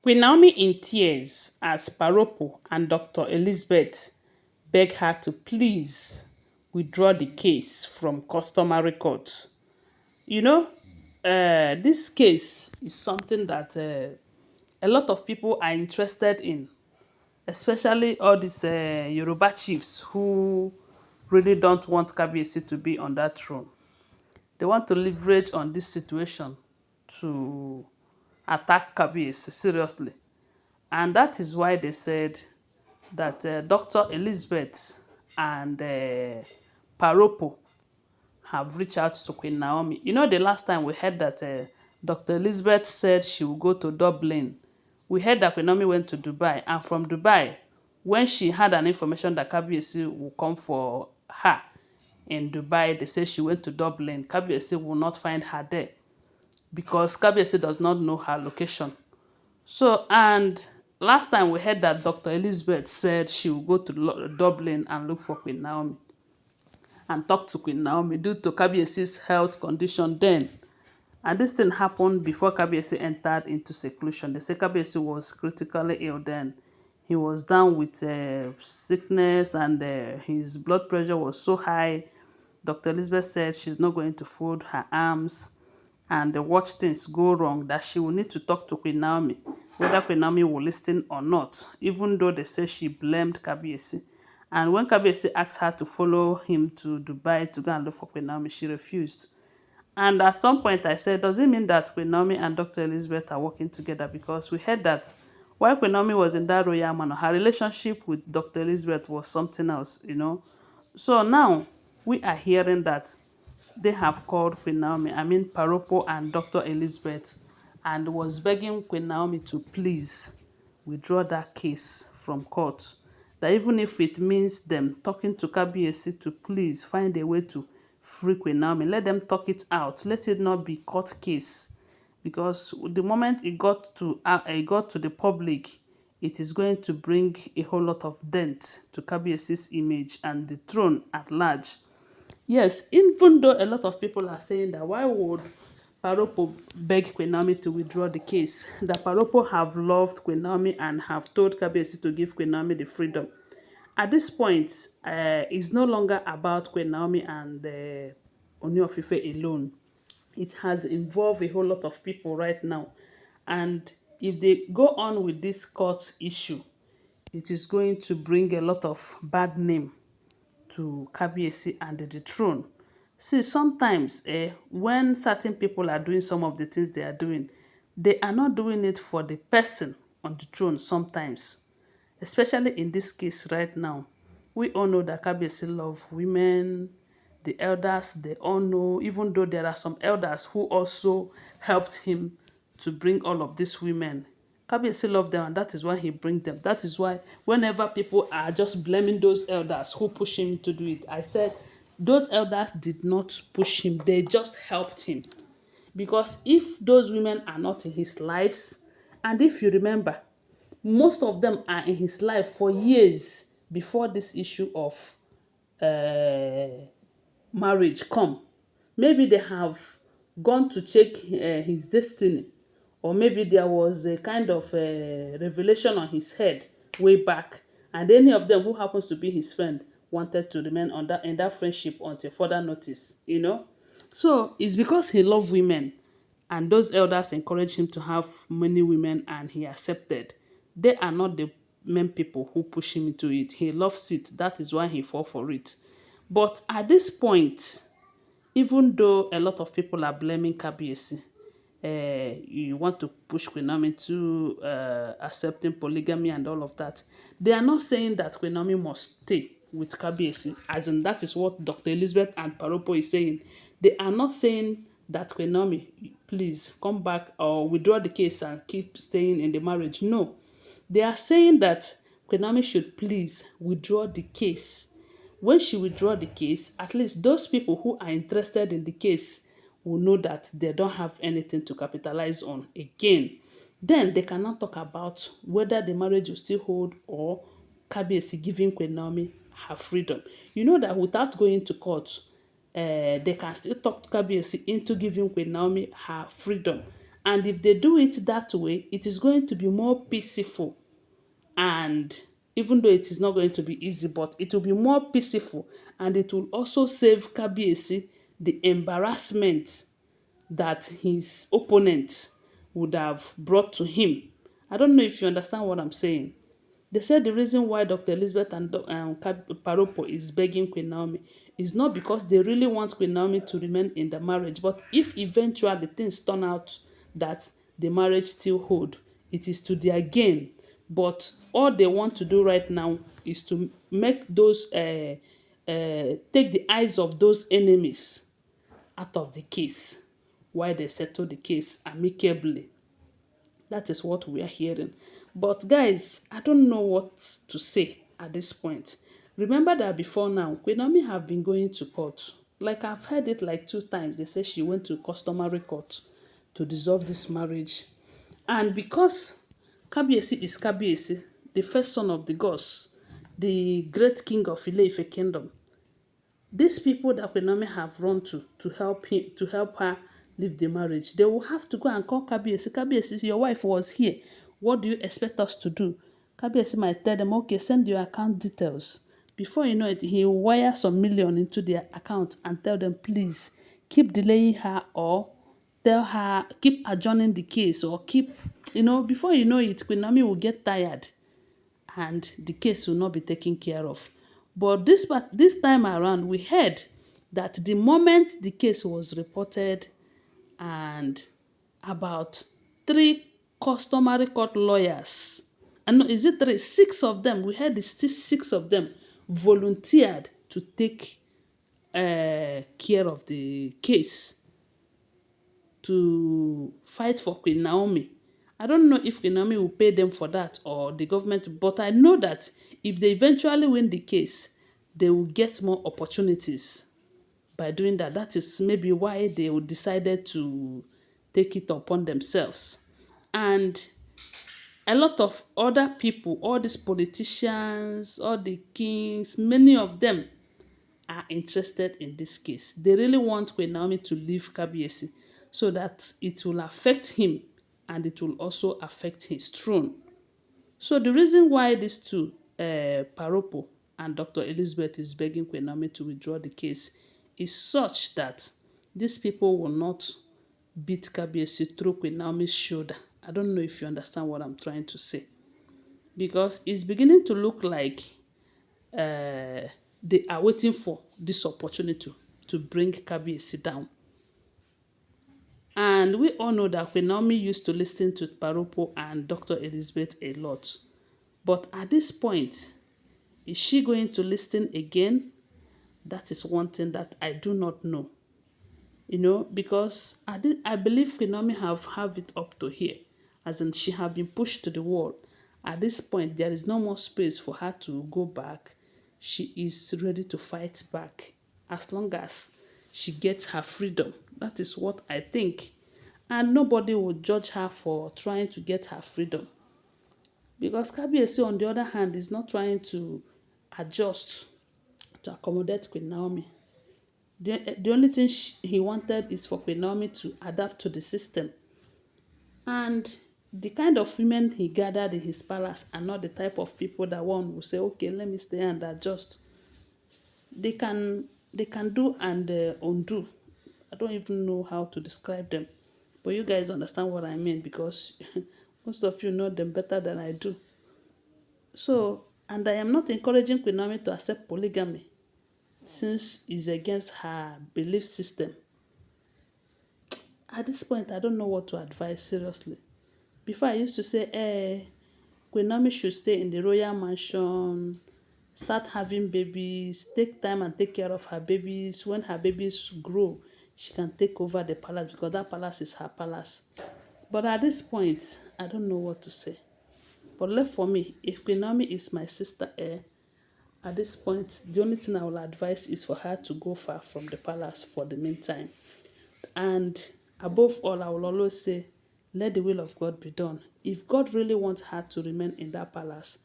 Queen Naomi in tears as Ropo and Dr. Elizabeth beg her to please withdraw the case from customary courts. You know, this case is something that a lot of people are interested in, especially all these Yoruba chiefs who really don't want Kabiyesi to be on that throne. They want to leverage on this situation to attack Kabiyesi seriously. And that is why they said that Dr. Elizabeth and Paropo have reached out to Queen Naomi. You know, the last time we heard that Dr. Elizabeth said she will go to Dublin. We heard that Queen Naomi went to Dubai. And from Dubai, when she had an information that Kabiyesi will come for her in Dubai, they say she went to Dublin. Kabiyesi will not find her there because Kabiyesi does not know her location. So, and last time we heard that Dr. Elizabeth said she will go to Dublin and look for Queen Naomi and talk to Queen Naomi due to Kabiyesi's health condition then. And this thing happened before Kabiyesi entered into seclusion. They say Kabiyesi was critically ill then. He was down with sickness and his blood pressure was so high. Dr. Elizabeth said she's not going to fold her arms and watch things go wrong, that she will need to talk to Queen Naomi, whether Queen Naomi will listen or not, even though they say she blamed Kabiyesi. And when Kabiyesi asked her to follow him to Dubai to go and look for Queen Naomi, she refused. And at some point I said, does it mean that Queen Naomi and Dr. Elizabeth are working together? Because we heard that while Queen Naomi was in that royal manor, her relationship with Dr. Elizabeth was something else, you know. So now we are hearing that they have called Queen Naomi, I mean Paropo and Dr. Elizabeth, and was begging Queen Naomi to please withdraw that case from court. That even if it means them talking to Kabiyesi to please find a way to free Queen Naomi, let them talk it out. Let it not be court case. Because the moment it got to the public, it is going to bring a whole lot of dent to Kabiyesi's image and the throne at large. Yes, even though a lot of people are saying that why would Paropo beg Queen Naomi to withdraw the case, that Paropo have loved Queen Naomi and have told Kabiyesi to give Queen Naomi the freedom. At this point, it's no longer about Queen Naomi and Ooni of Ife alone. It has involved a whole lot of people right now. And if they go on with this court issue, it is going to bring a lot of bad name to Kabiyesi and the throne. See, sometimes when certain people are doing some of the things they are doing, they are not doing it for the person on the throne sometimes. Especially in this case right now. We all know that Kabiyesi love women, the elders, they all know, even though there are some elders who also helped him to bring all of these women. Kabiyesi loved them and that is why he bring them. That is why whenever people are just blaming those elders who push him to do it, I said those elders did not push him, they just helped him. Because if those women are not in his lives, and if you remember, most of them are in his life for years before this issue of uh, marriage come. Maybe they have gone to check his destiny, or maybe there was a kind of revelation on his head way back, and any of them who happens to be his friend wanted to remain on that in that friendship until further notice, you know. So it's because he loved women, and those elders encouraged him to have many women, and he accepted. They are not the main people who push him into it. He loves it. That is why he fought for it. But at this point, even though a lot of people are blaming Kabiyesi, you want to push Queen Naomi to accepting polygamy and all of that, they are not saying that Queen Naomi must stay with Kabiyesi, as in that is what Dr. Elizabeth and Paropo is saying. They are not saying that Queen Naomi, please come back or withdraw the case and keep staying in the marriage. No, they are saying that Queen Naomi should please withdraw the case. When she withdraw the case, at least those people who are interested in the case will know that they don't have anything to capitalize on again. Then they cannot talk about whether the marriage will still hold or Kabiyesi giving Queen Naomi her freedom. You know that without going to court, they can still talk Kabiyesi into giving Queen Naomi her freedom. And if they do it that way, it is going to be more peaceful. And even though it is not going to be easy, but it will be more peaceful, and it will also save Kabiyesi the embarrassment that his opponent would have brought to him. I don't know if you understand what I'm saying. They said the reason why Dr. Elizabeth and Paropo is begging Queen Naomi is not because they really want Queen Naomi to remain in the marriage, but if eventually things turn out that the marriage still hold, it is to their gain. But all they want to do right now is to make those take the eyes of those enemies out of the case while they settle the case amicably. That is what we are hearing. But guys, I don't know what to say at this point. Remember that before now, Queen Naomi have been going to court. Like I've heard it like 2 times. They say she went to customary court to dissolve this marriage. And because Kabiyesi is Kabiyesi, the first son of the gods, the great king of Ile-Ife kingdom, these people that Queen Naomi have run to help her leave the marriage, they will have to go and call Kabiyesi. Kabiyesi, your wife was here. What do you expect us to do? Kabiyesi might tell them, okay, send your account details. Before you know it, he will wire some million into their account and tell them, please keep delaying her, or tell her keep adjourning the case, or keep, before you know it, Queen Naomi will get tired and the case will not be taken care of. But this time around, we heard that the moment the case was reported, and about 3 customary court lawyers, and no, is it 3? 6 of them. We heard the 6 of them volunteered to take care of the case, to fight for Queen Naomi. I don't know if Queen Naomi will pay them for that or the government, but I know that if they eventually win the case, they will get more opportunities by doing that. That is maybe why they decided to take it upon themselves. And a lot of other people, all these politicians, all the kings, many of them are interested in this case. They really want Queen Naomi to leave Kabiyesi so that it will affect him and it will also affect his throne. So the reason why these two, Paropo and Dr. Elizabeth, is begging Queen Naomi to withdraw the case is such that these people will not beat Kabiyesi through Queen Naomi's shoulder. I don't know if you understand what I'm trying to say. Because it's beginning to look like they are waiting for this opportunity to bring Kabiyesi down. And we all know that Queen Naomi used to listen to Paropo and Dr. Elizabeth a lot. But at this point, is she going to listen again? That is one thing that I do not know. Because I believe Queen Naomi have it up to here. As in, she have been pushed to the wall. At this point, there is no more space for her to go back. She is ready to fight back as long as she gets her freedom. That is what I think. And nobody will judge her for trying to get her freedom. Because Kabiyesi, on the other hand, is not trying to adjust to accommodate Queen Naomi. The only thing he wanted is for Queen Naomi to adapt to the system. And the kind of women he gathered in his palace are not the type of people that one will say, okay, let me stay and adjust. They can do and undo. I don't even know how to describe them. But you guys understand what I mean, because most of you know them better than I do. So, and I am not encouraging Queen Naomi to accept polygamy, since it's against her belief system. At this point, I don't know what to advise, seriously. Before, I used to say, Queen Naomi should stay in the royal mansion, start having babies, take time and take care of her babies. When her babies grow, she can take over the palace, because that palace is her palace. But at this point, I don't know what to say. But left for me, if Queen Naomi is my sister, at this point, the only thing I will advise is for her to go far from the palace for the meantime. And above all, I will always say, let the will of God be done. If God really wants her to remain in that palace,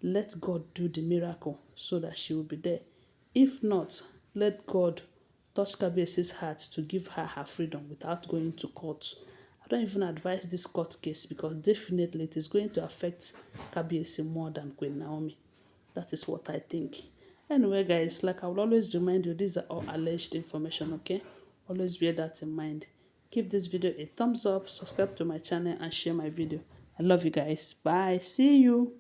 let God do the miracle so that she will be there. If not, let God touch Kabiyesi's heart to give her her freedom without going to court. I don't even advise this court case because definitely it is going to affect Kabiyesi more than Queen Naomi. That is what I think. Anyway, guys, like I will always remind you, these are all alleged information, okay? Always bear that in mind. Give this video a thumbs up, subscribe to my channel, and share my video. I love you guys. Bye. See you.